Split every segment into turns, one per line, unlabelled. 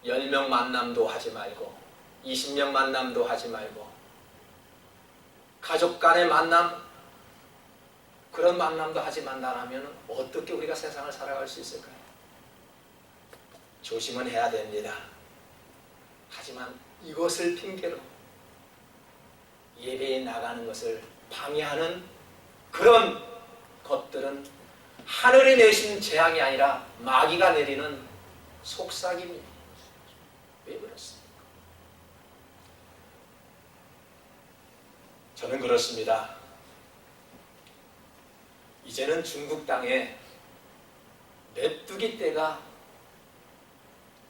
10명 만남도 하지 말고 20명 만남도 하지 말고 가족 간의 만남, 그런 만남도 하지 말라면 어떻게 우리가 세상을 살아갈 수 있을까요? 조심은 해야 됩니다. 하지만 이것을 핑계로 예배에 나가는 것을 방해하는 그런 것들은 하늘이 내신 재앙이 아니라 마귀가 내리는 속삭임입니다. 왜 그렇습니까? 저는 그렇습니다. 이제는 중국 땅에 메뚜기 떼가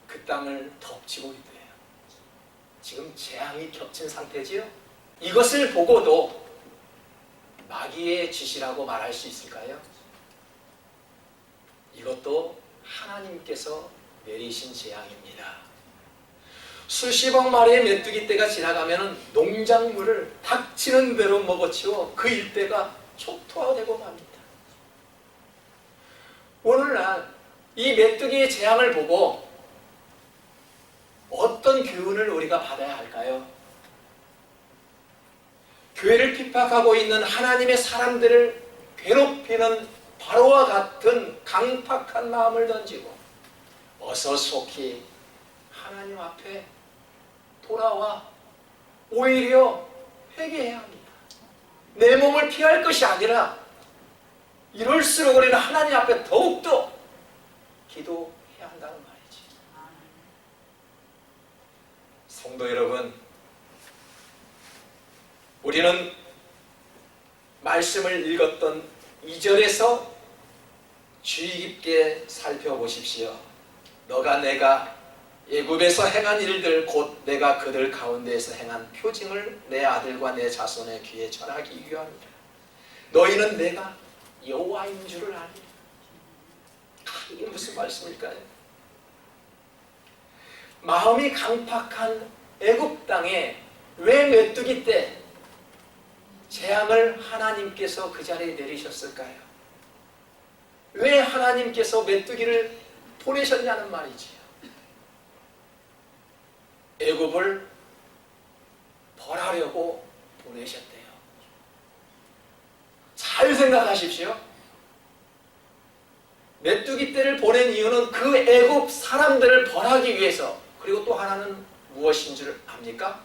그 땅을 덮치고 있대요. 지금 재앙이 겹친 상태지요? 이것을 보고도 마귀의 짓이라고 말할 수 있을까요? 이것도 하나님께서 내리신 재앙입니다. 수십억 마리의 메뚜기 떼가 지나가면 농작물을 닥치는 대로 먹어치워 그 일대가 초토화되고 맙니다. 오늘날 이 메뚜기의 재앙을 보고 어떤 교훈을 우리가 받아야 할까요? 교회를 핍박하고 있는 하나님의 사람들을 괴롭히는 바로와 같은 강팍한 마음을 던지고 어서 속히 하나님 앞에 돌아와 오히려 회개해야 합니다. 내 몸을 피할 것이 아니라 이럴수록 우리는 하나님 앞에 더욱더 기도해야 한다는 말이지. 성도 여러분, 우리는 말씀을 읽었던 2절에서 주의 깊게 살펴보십시오. 너가 내가 애굽에서 행한 일들 곧 내가 그들 가운데에서 행한 표징을 내 아들과 내 자손의 귀에 전하기 위함이라. 너희는 내가 여호와인 줄을 아니. 이게 무슨 말씀일까요? 마음이 강팍한 애굽 땅에 왜 메뚜기 때 재앙을 하나님께서 그 자리에 내리셨을까요? 왜 하나님께서 메뚜기를 보내셨냐는 말이지요. 애굽을 벌하려고 보내셨대요. 잘 생각하십시오. 메뚜기 떼를 보낸 이유는 그 애굽 사람들을 벌하기 위해서. 그리고 또 하나는 무엇인 줄 압니까?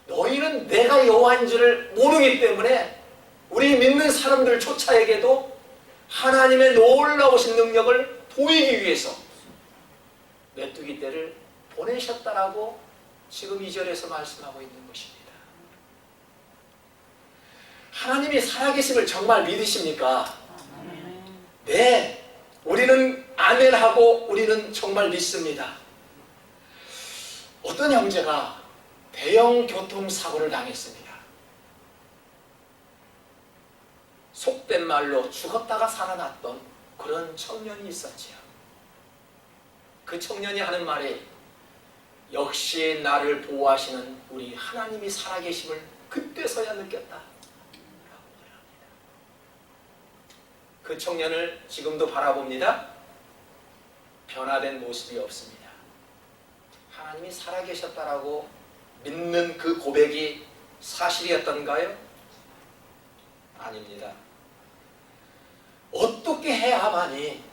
너희는 내가 여호와인 줄을 모르기 때문에 우리 믿는 사람들 조차에게도 하나님의 놀라우신 능력을 보이기 위해서 메뚜기 떼를 보내셨다라고 지금 2절에서 말씀하고 있는 것입니다. 하나님이 살아계심을 정말 믿으십니까? 네, 우리는 아멘하고 우리는 정말 믿습니다. 어떤 형제가 대형 교통사고를 당했습니다. 속된 말로 죽었다가 살아났던 그런 청년이 있었지요. 그 청년이 하는 말이 역시 나를 보호하시는 우리 하나님이 살아계심을 그때서야 느꼈다 라고 말합니다. 그 청년을 지금도 바라봅니다. 변화된 모습이 없습니다. 하나님이 살아계셨다라고 믿는 그 고백이 사실이었던가요? 아닙니다. 어떻게 해야만이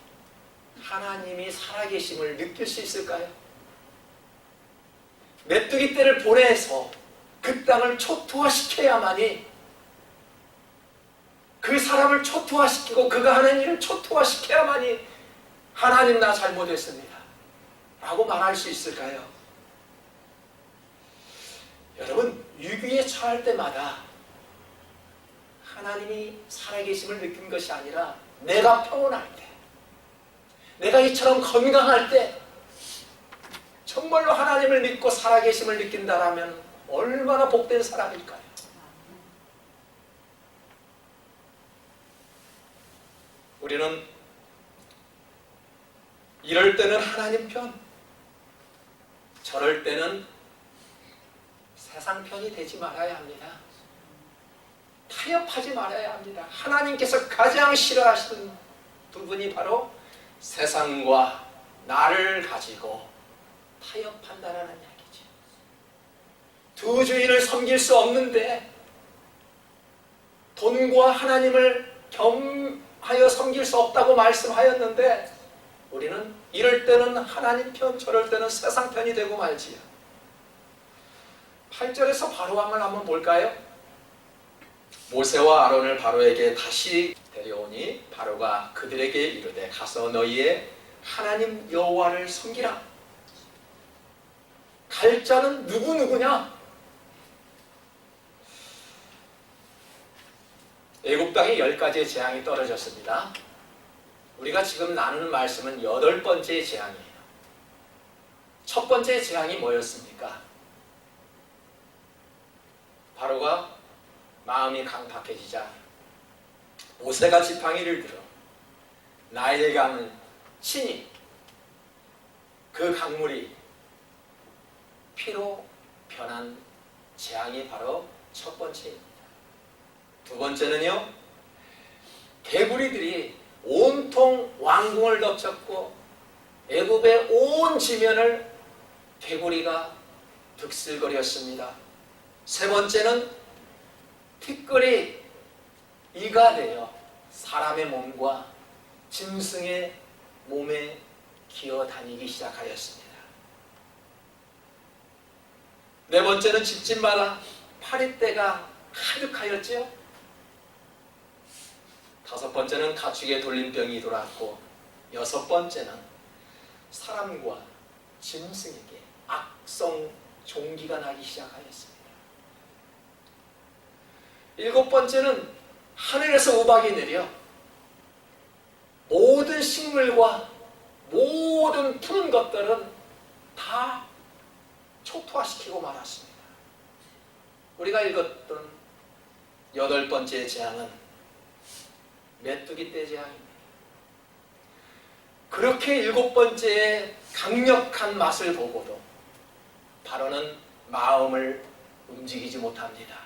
하나님이 살아계심을 느낄 수 있을까요? 메뚜기 떼를 보내서 그 땅을 초토화시켜야만이, 그 사람을 초토화시키고 그가 하는 일을 초토화시켜야만이 하나님 나 잘못했습니다 라고 말할 수 있을까요? 여러분, 위기에 처할 때마다 하나님이 살아계심을 느낀 것이 아니라 내가 평온할 때, 내가 이처럼 건강할 때 정말로 하나님을 믿고 살아계심을 느낀다라면 얼마나 복된 사람일까요? 우리는 이럴 때는 하나님 편, 저럴 때는 세상 편이 되지 말아야 합니다. 타협하지 말아야 합니다. 하나님께서 가장 싫어하시는 두 분이 바로 세상과 나를 가지고 타협한다라는 이야기죠. 두 주인을 섬길 수 없는데 돈과 하나님을 겸하여 섬길 수 없다고 말씀하였는데 우리는 이럴 때는 하나님 편, 저럴 때는 세상 편이 되고 말지요. 8절에서 바로왕을 한번 볼까요? 모세와 아론을 바로에게 다시 데려오니 바로가 그들에게 이르되 가서 너희의 하나님 여호와를 섬기라. 갈 자는 누구냐? 애굽 땅에 10가지의 재앙이 떨어졌습니다. 우리가 지금 나누는 말씀은 8번째의 재앙이에요. 첫 번째 재앙이 뭐였습니까? 바로가 마음이 강팍해지자 모세가 지팡이를 들어 나일의 강을 치니 그 강물이 피로 변한 재앙이 바로 첫 번째입니다. 두 번째는요, 개구리들이 온통 왕궁을 덮쳤고 애굽의 온 지면을 개구리가 득실거렸습니다. 세 번째는 티끌이 이가 되어 사람의 몸과 짐승의 몸에 기어다니기 시작하였습니다. 네 번째는 집집마다 파리떼가 가득하였지요. 다섯 번째는 가축의 돌림병이 돌았고 여섯 번째는 사람과 짐승에게 악성 종기가 나기 시작하였습니다. 일곱 번째는 하늘에서 우박이 내려 모든 식물과 모든 푸른 것들은 다 초토화시키고 말았습니다. 우리가 읽었던 여덟 번째 재앙은 메뚜기 떼 재앙입니다. 그렇게 일곱 번째의 강력한 맛을 보고도 바로는 마음을 움직이지 못합니다.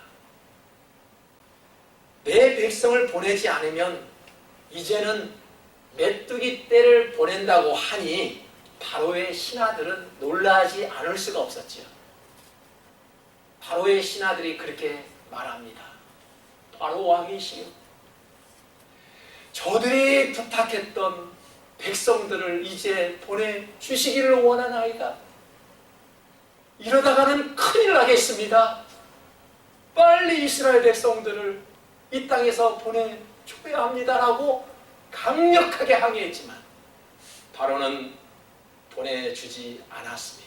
내 백성을 보내지 않으면 이제는 메뚜기 떼를 보낸다고 하니 바로의 신하들은 놀라지 않을 수가 없었지요. 바로의 신하들이 그렇게 말합니다. 바로 왕이시여, 저들이 부탁했던 백성들을 이제 보내주시기를 원하나이다. 이러다가는 큰일 나겠습니다. 빨리 이스라엘 백성들을 이 땅에서 보내줘야 합니다라고 강력하게 항의했지만 바로는 보내주지 않았습니다.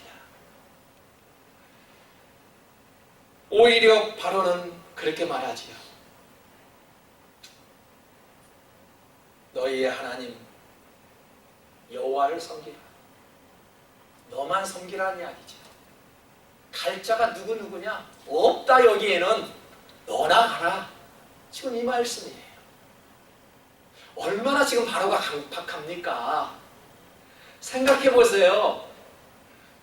오히려 바로는 그렇게 말하지요. 너희의 하나님 여호와를 섬기라. 너만 섬기라는 이야기죠. 갈 자가 누구냐? 없다. 여기에는 너나 가라. 지금 이 말씀이에요. 얼마나 지금 바로가 강팍합니까? 생각해 보세요.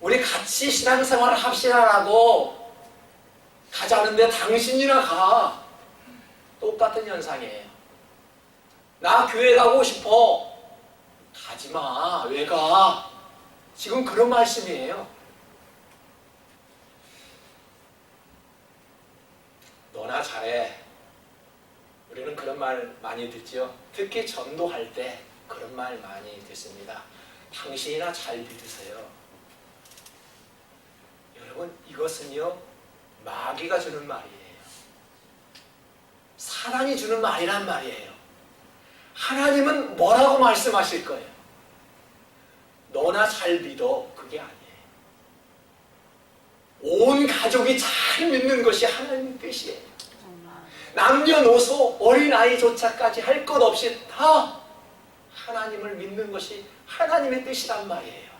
우리 같이 신앙생활을 합시다라고 가자는데 당신이나 가. 똑같은 현상이에요. 나 교회 가고 싶어. 가지마. 왜 가? 지금 그런 말씀이에요. 너나 잘해. 우리는 그런 말 많이 듣죠. 특히 전도할 때 그런 말 많이 듣습니다. 당신이나 잘 믿으세요. 여러분, 이것은요 마귀가 주는 말이에요. 사단이 주는 말이란 말이에요. 하나님은 뭐라고 말씀하실 거예요? 너나 잘 믿어. 그게 아니에요. 온 가족이 잘 믿는 것이 하나님의 뜻이에요. 남녀노소 어린아이조차까지 할 것 없이 다 하나님을 믿는 것이 하나님의 뜻이란 말이에요.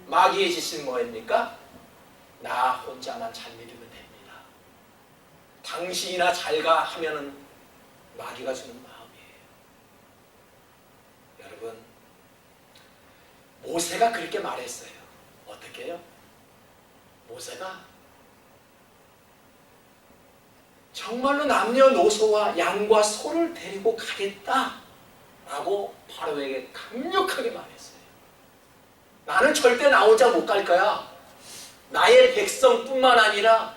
마귀의 짓은 뭐입니까? 나 혼자만 잘 믿으면 됩니다. 당신이나 잘가 하면은 마귀가 주는 마음이에요. 여러분, 모세가 그렇게 말했어요. 어떻게 해요? 모세가 정말로 남녀노소와 양과 소를 데리고 가겠다라고 바로에게 강력하게 말했어요. 나는 절대 나 혼자 못 갈 거야. 나의 백성뿐만 아니라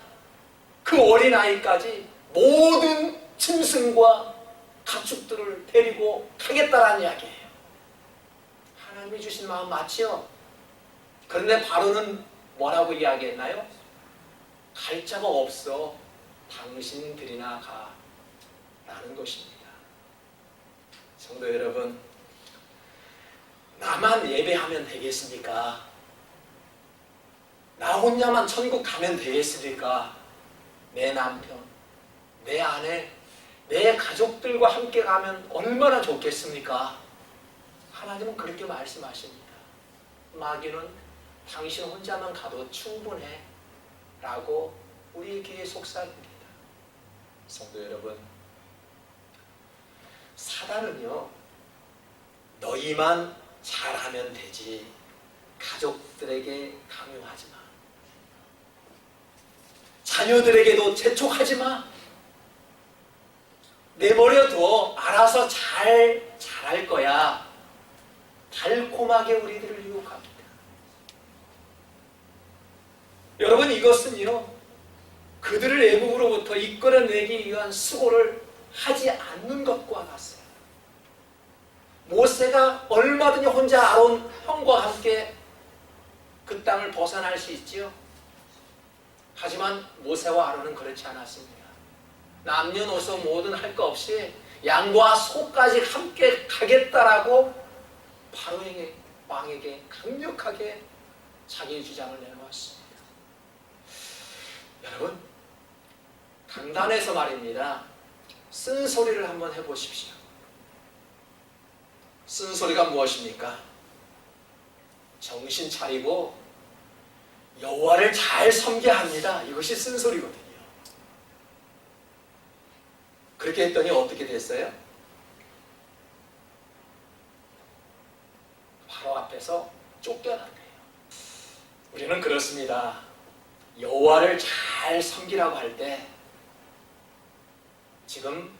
그 어린아이까지 모든 짐승과 가축들을 데리고 가겠다라는 이야기예요. 하나님이 주신 마음 맞지요? 그런데 바로는 뭐라고 이야기했나요? 갈 자가 없어 당신들이나 가 라는 것입니다. 성도 여러분, 나만 예배하면 되겠습니까? 나 혼자만 천국 가면 되겠습니까? 내 남편, 내 아내, 내 가족들과 함께 가면 얼마나 좋겠습니까? 하나님은 그렇게 말씀하십니다. 마귀는 당신 혼자만 가도 충분해 라고 우리에게 속삭입니다. 성도 여러분, 사단은요, 너희만 잘하면 되지 가족들에게 강요하지 마, 자녀들에게도 재촉하지 마, 내버려둬, 알아서 잘할 거야, 달콤하게 우리들을 유혹합니다. 여러분, 이것은요, 그들을 애국으로부터 이끌어내기 위한 수고를 하지 않는 것과 같습니다. 모세가 얼마든지 혼자 아론 형과 함께 그 땅을 벗어날 수 있지요. 하지만 모세와 아론은 그렇지 않았습니다. 남녀노소 모든 할 거 없이 양과 소까지 함께 가겠다라고 바로에게, 왕에게 강력하게 자기의 주장을 내놓았습니다. 여러분, 강단에서 말입니다, 쓴소리를 한번 해보십시오. 쓴소리가 무엇입니까? 정신 차리고 여호와를 잘 섬겨야 합니다. 이것이 쓴소리거든요. 그렇게 했더니 어떻게 됐어요? 바로 앞에서 쫓겨났네요. 우리는 그렇습니다. 여호와를 잘 섬기라고 할 때 지금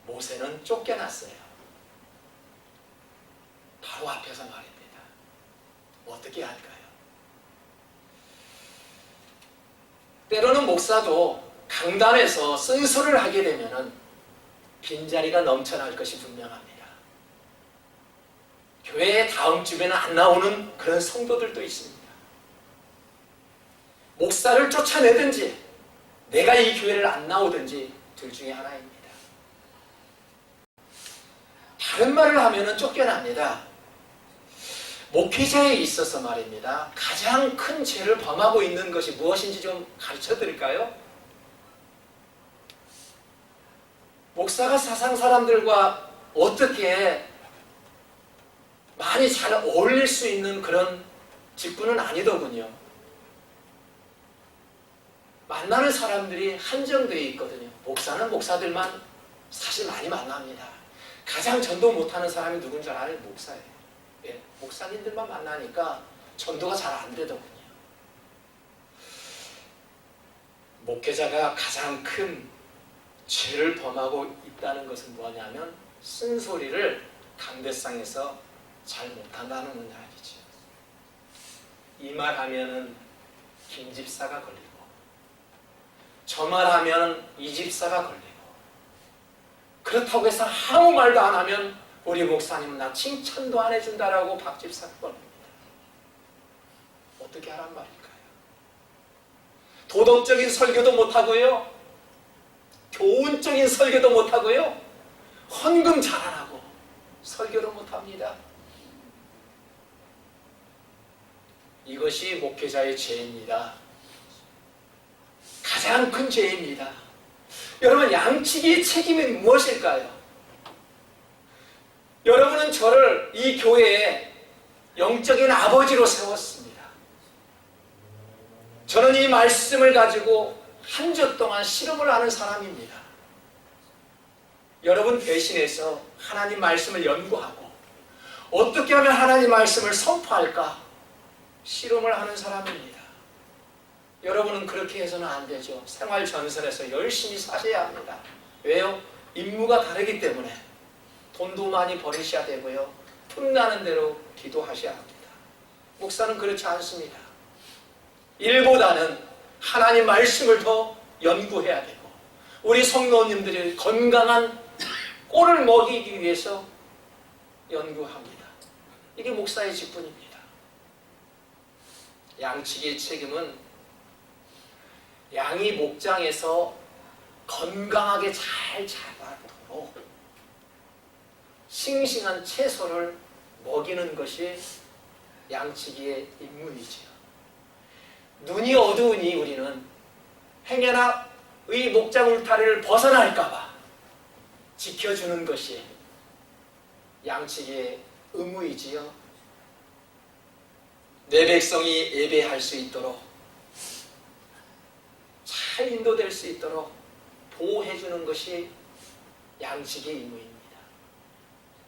모세는 쫓겨났어요. 바로 앞에서 말입니다. 어떻게 할까요? 때로는 목사도 강단에서 쓴소리를 하게 되면 빈자리가 넘쳐날 것이 분명합니다. 교회에 다음 주에는 안 나오는 그런 성도들도 있습니다. 목사를 쫓아내든지 내가 이 교회를 안 나오든지 둘 중에 하나입니다. 다른 말을 하면 쫓겨납니다. 목회자에 있어서 말입니다, 가장 큰 죄를 범하고 있는 것이 무엇인지 좀 가르쳐 드릴까요? 목사가 세상 사람들과 어떻게 많이 잘 어울릴 수 있는 그런 직분은 아니더군요. 만나는 사람들이 한정되어 있거든요. 목사는 목사들만 사실 많이 만납니다. 가장 전도 못하는 사람이 누군 줄 알아요? 목사예요. 예, 목사님들만 만나니까 전도가 잘 안 되더군요. 목회자가 가장 큰 죄를 범하고 있다는 것은 뭐냐면 쓴소리를 강대상에서 잘 못한다는 이야기죠. 이 말 하면은 김 집사가 걸리고, 저 말 하면 이 집사가 걸리고, 그렇다고 해서 아무 말도 안 하면 우리 목사님은 나 칭찬도 안 해준다라고 박 집사가 걸립니다. 어떻게 하란 말일까요? 도덕적인 설교도 못하고요, 교훈적인 설교도 못하고요, 헌금 잘 안 하고 설교도 못합니다. 이것이 목회자의 죄입니다. 가장 큰 죄입니다. 여러분, 양치기의 책임이 무엇일까요? 여러분은 저를 이 교회에 영적인 아버지로 세웠습니다. 저는 이 말씀을 가지고 한 주 동안 실험을 하는 사람입니다. 여러분 대신해서 하나님 말씀을 연구하고 어떻게 하면 하나님 말씀을 선포할까 실험을 하는 사람입니다. 여러분은 그렇게 해서는 안 되죠. 생활 전선에서 열심히 사셔야 합니다. 왜요? 임무가 다르기 때문에 돈도 많이 버리셔야 되고요, 틈나는 대로 기도하셔야 합니다. 목사는 그렇지 않습니다. 일보다는 하나님 말씀을 더 연구해야 되고 우리 성도님들이 건강한 꼴을 먹이기 위해서 연구합니다. 이게 목사의 직분입니다. 양치기의 책임은 양이 목장에서 건강하게 잘 자라도록 싱싱한 채소를 먹이는 것이 양치기의 임무이지요. 눈이 어두우니 우리는 행여나 의 목장 울타리를 벗어날까봐 지켜주는 것이 양치기의 의무이지요. 내 백성이 예배할 수 있도록 잘 인도될 수 있도록 보호해주는 것이 양치기의 임무입니다.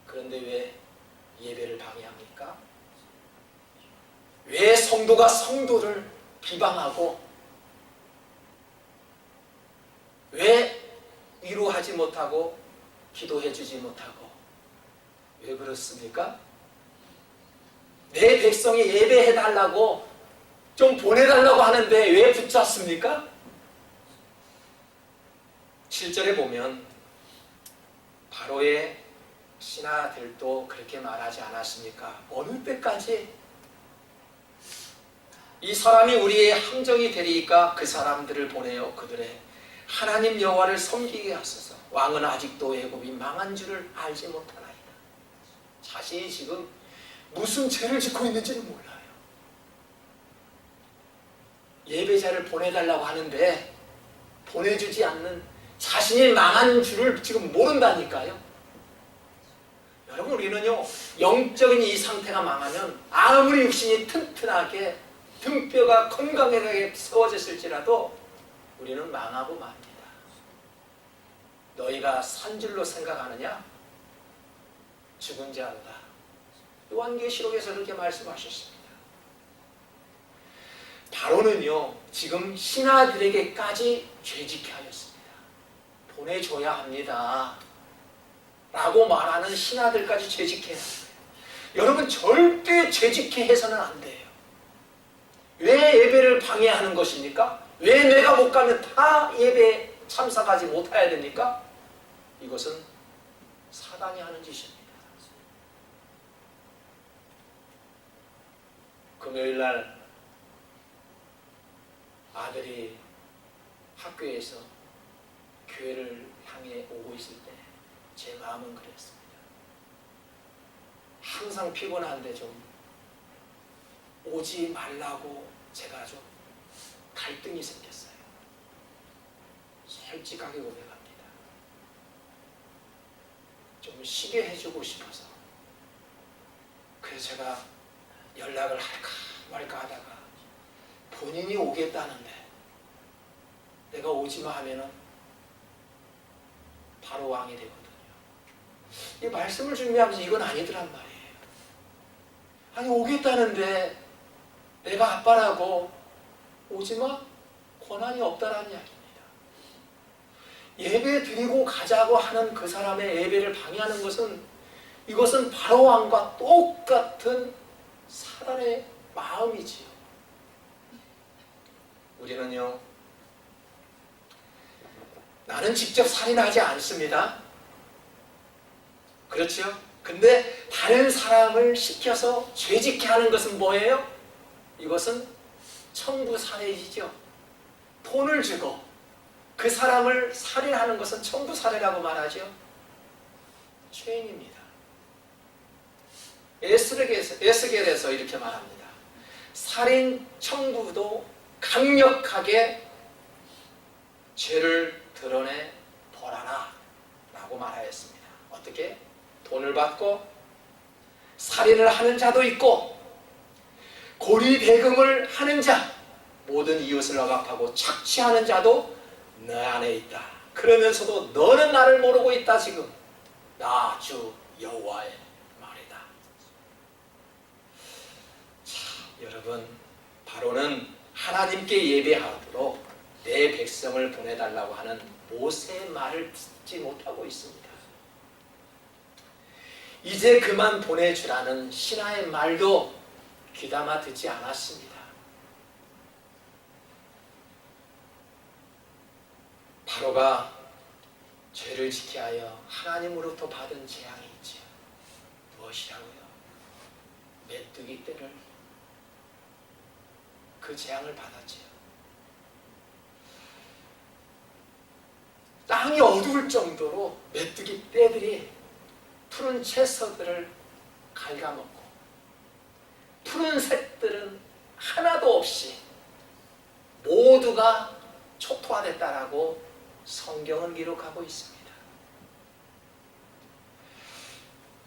그런데 왜 예배를 방해합니까? 왜 성도가 성도를 비방하고 왜 위로하지 못하고 기도해주지 못하고 왜 그렇습니까? 내 백성이 예배해달라고 좀 보내달라고 하는데 왜 붙잡습니까? 7절에 보면 바로의 신하들도 그렇게 말하지 않았습니까? 어느 때까지 이 사람이 우리의 함정이 되리까 그 사람들을 보내어 그들의 하나님 여호와를 섬기게 하소서. 왕은 아직도 애굽이 망한 줄을 알지 못하나이다. 자신이 지금 무슨 죄를 짓고 있는지는 몰라요. 예배자를 보내달라고 하는데 보내주지 않는 자신이 망한 줄을 지금 모른다니까요. 여러분, 우리는요 영적인 이 상태가 망하면 아무리 육신이 튼튼하게 등뼈가 건강하게 세워졌을지라도 우리는 망하고 맙니다. 너희가 산 줄로 생각하느냐? 죽은 자로다. 요한계시록에서 그렇게 말씀하셨습니다. 바로는요 지금 신하들에게까지 죄짓게 하였습니다. 보내줘야 합니다 라고 말하는 신하들까지 죄짓게 했어요. 여러분, 절대 죄짓게 해서는 안 돼요. 왜 예배를 방해하는 것입니까? 왜 내가 못 가면 다 예배에 참석하지 못해야 됩니까? 이것은 사단이 하는 짓입니다. 금요일날 아들이 학교에서 교회를 향해 오고 있을 때 제 마음은 그랬습니다. 항상 피곤한데 좀 오지 말라고 제가 좀 갈등이 생겼어요. 솔직하게 고백합니다. 좀 쉬게 해주고 싶어서. 그래서 제가 연락을 할까 말까 하다가 본인이 오겠다는데 내가 오지마 하면은 바로 왕이 되거든요. 이 말씀을 준비하면서 이건 아니더란 말이에요. 아니, 오겠다는데 내가 아빠라고 오지마? 권한이 없다라는 이야기입니다. 예배 드리고 가자고 하는 그 사람의 예배를 방해하는 것은 이것은 바로 왕과 똑같은 사단의 마음이지요. 우리는요, 나는 직접 살인하지 않습니다. 그렇죠? 근데 다른 사람을 시켜서 죄짓게 하는 것은 뭐예요? 이것은 청부살해이죠. 돈을 주고 그 사람을 살인하는 것은 청부살해라고 말하죠. 죄인입니다. 에스겔에서 이렇게 말합니다. 살인 청부도 강력하게 죄를 드러내 벌하라 라고 말하였습니다. 어떻게? 돈을 받고 살인을 하는 자도 있고 고리대금을 하는 자, 모든 이웃을 억압하고 착취하는 자도 너 안에 있다. 그러면서도 너는 나를 모르고 있다. 지금 나 주 여호와의 말이다. 자, 여러분, 바로는 하나님께 예배하도록 내 백성을 보내달라고 하는 모세의 말을 듣지 못하고 있습니다. 이제 그만 보내주라는 신하의 말도 귀담아 듣지 않았습니다. 바로가 죄를 지키하여 하나님으로부터 받은 재앙이 있지요. 무엇이라고요? 메뚜기 떼를 그 재앙을 받았지요. 땅이 어두울 정도로 메뚜기 떼들이 푸른 채소들을 갉아먹고 푸른 색들은 하나도 없이 모두가 초토화됐다라고 성경은 기록하고 있습니다.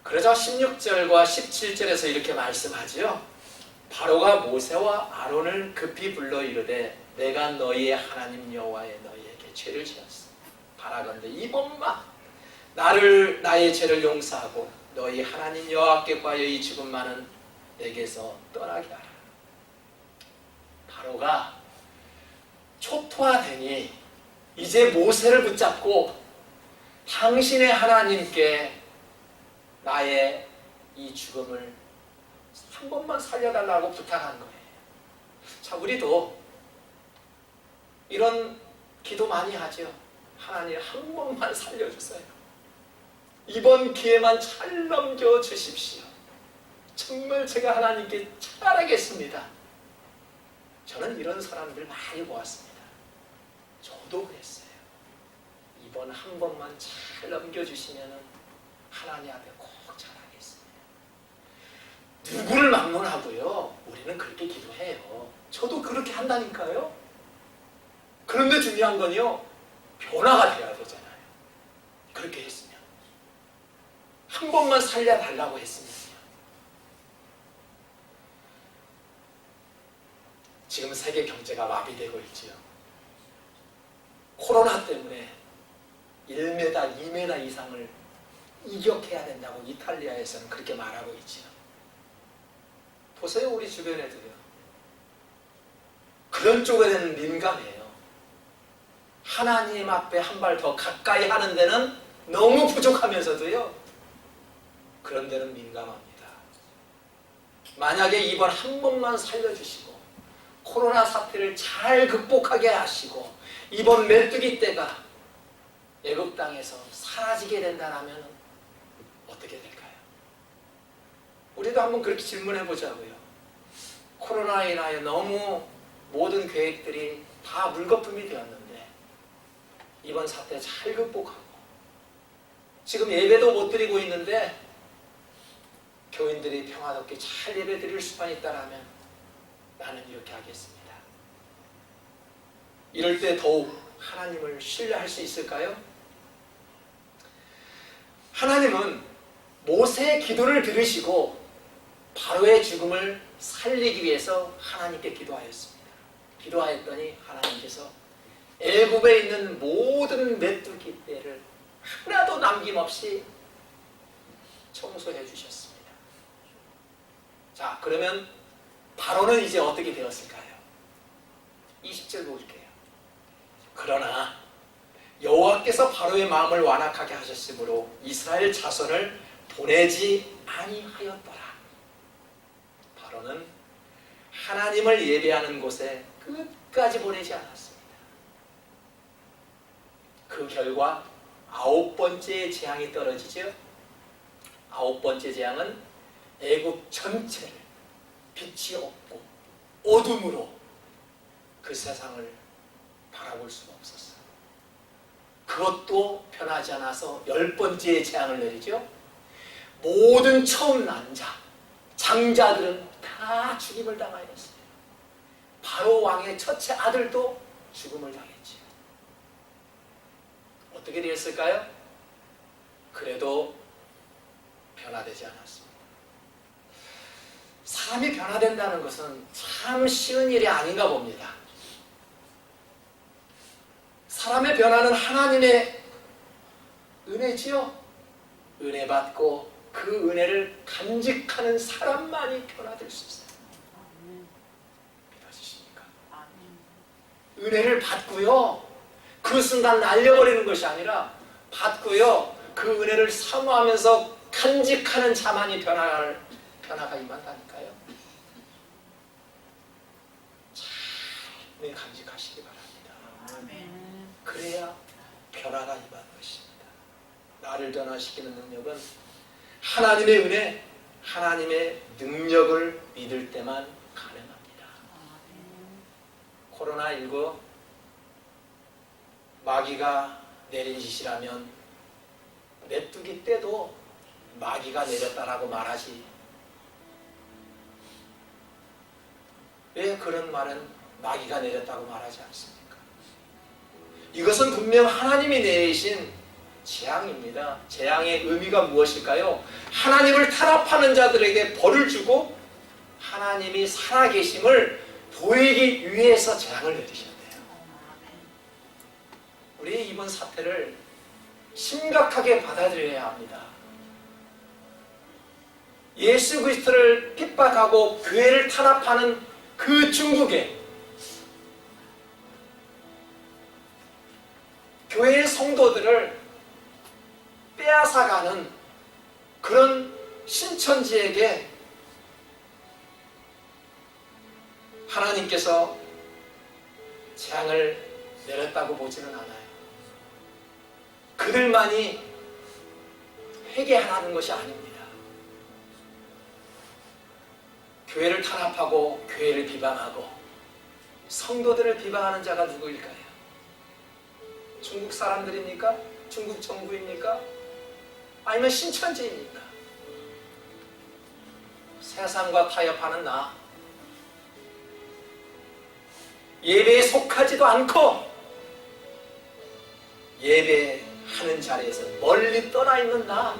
그러자 16절과 17절에서 이렇게 말씀하지요. 바로가 모세와 아론을 급히 불러 이르되 내가 너희의 하나님 여호와의 너희에게 죄를 지었어. 바라건대 이번만 나의 죄를 용서하고 너희 하나님 여호와께 구하여 이 죽음만은 내게서 떠나게 하라. 바로가 초토화되니 이제 모세를 붙잡고 당신의 하나님께 나의 이 죽음을 한 번만 살려달라고 부탁한 거예요. 자, 우리도 이런 기도 많이 하죠. 하나님 한 번만 살려주세요. 이번 기회만 잘 넘겨주십시오. 정말 제가 하나님께 잘하겠습니다. 저는 이런 사람들 많이 보았습니다. 저도 그랬어요. 이번 한 번만 잘 넘겨주시면 하나님 앞에 꼭 잘하겠습니다. 누구를 막론하고요. 우리는 그렇게 기도해요. 저도 그렇게 한다니까요. 그런데 중요한 건요. 변화가 돼야 되잖아요. 그렇게 했으면. 한 번만 살려달라고 했으면요. 지금 세계 경제가 마비되고 있지요. 코로나 때문에 1m, 2m 이상을 이격해야 된다고 이탈리아에서는 그렇게 말하고 있지요. 보세요, 우리 주변에도요. 그런 쪽에는 민감해요. 하나님 앞에 한 발 더 가까이 하는 데는 너무 부족하면서도요. 그런 데는 민감합니다. 만약에 이번 한 번만 살려주시고 코로나 사태를 잘 극복하게 하시고 이번 메뚜기 떼가 애굽 땅에서 사라지게 된다면 어떻게 될까요? 우리도 한번 그렇게 질문해 보자고요. 코로나로 인하여 너무 모든 계획들이 다 물거품이 되었는데 이번 사태 잘 극복하고 지금 예배도 못 드리고 있는데 교인들이 평화롭게 잘 예배 드릴 수만 있다면 나는 이렇게 하겠습니다. 이럴 때 더욱 하나님을 신뢰할 수 있을까요? 하나님은 모세의 기도를 들으시고 바로의 죽음을 살리기 위해서 하나님께 기도하였습니다. 기도하였더니 하나님께서 애굽에 있는 모든 메뚜기 떼를 하나도 남김없이 청소해 주셨습니다. 자, 그러면 바로는 이제 어떻게 되었을까요? 20절 볼게요. 그러나 여호와께서 바로의 마음을 완악하게 하셨으므로 이스라엘 자손을 보내지 아니하였더라. 바로는 하나님을 예배하는 곳에 끝까지 보내지 않았습니다. 그 결과 9번째 재앙이 떨어지죠. 9번째 재앙은 애굽 전체를 빛이 없고 어둠으로 그 세상을 바라볼 수가 없었어요. 그것도 변하지 않아서 10번째 재앙을 내리죠. 모든 처음 난 자, 장자들은 다 죽임을 당하였어요. 바로 왕의 첫째 아들도 죽음을 당했지요. 어떻게 되었을까요? 그래도 변화되지 않았습니다. 사람이 변화된다는 것은 참 쉬운 일이 아닌가 봅니다. 사람의 변화는 하나님의 은혜지요. 은혜 받고 그 은혜를 간직하는 사람만이 변화될 수 있어요. 믿어지십니까? 은혜를 받고요. 그 순간 날려버리는 것이 아니라 받고요. 그 은혜를 사모하면서 간직하는 자만이 변화가 임한다니까요. 잘 간직하시기 바랍니다. 그래야 변화가 임하는 것입니다. 나를 변화시키는 능력은 하나님의 은혜, 하나님의 능력을 믿을 때만 가능합니다. 코로나19 마귀가 내린 짓이라면 메뚜기 때도 마귀가 내렸다라고 말하지. 왜 그런 말은 마귀가 내렸다고 말하지 않습니까? 이것은 분명 하나님이 내리신 재앙입니다. 재앙의 의미가 무엇일까요? 하나님을 탄압하는 자들에게 벌을 주고 하나님이 살아계심을 보이기 위해서 재앙을 내리셨대요. 우리 이번 사태를 심각하게 받아들여야 합니다. 예수 그리스도를 핍박하고 교회를 탄압하는 그 중국에 교회의 성도들을 빼앗아가는 그런 신천지에게 하나님께서 재앙을 내렸다고 보지는 않아요. 그들만이 회개하라는 것이 아닙니다. 교회를 탄압하고 교회를 비방하고 성도들을 비방하는 자가 누구일까요? 중국 사람들입니까? 중국 정부입니까? 아니면 신천지입니까? 세상과 타협하는 나, 예배에 속하지도 않고 예배하는 자리에서 멀리 떠나 있는 나,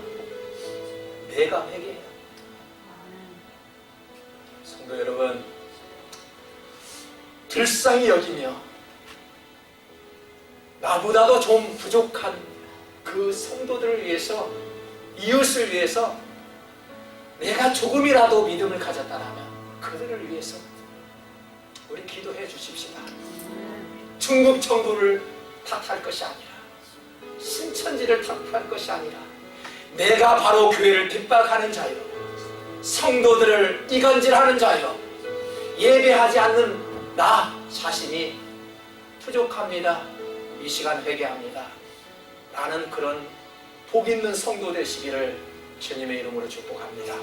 내가 회개해요. 성도 여러분, 불쌍히 여기며 나보다도 좀 부족한 그 성도들을 위해서, 이웃을 위해서 내가 조금이라도 믿음을 가졌다면 그들을 위해서 우리 기도해 주십시다. 중국 정부를 탓할 것이 아니라, 신천지를 탓할 것이 아니라, 내가 바로 교회를 핍박하는 자요, 성도들을 이간질하는 자요, 예배하지 않는 나 자신이 부족합니다. 이 시간 회개합니다. 라는 그런 복 있는 성도 되시기를 주님의 이름으로 축복합니다.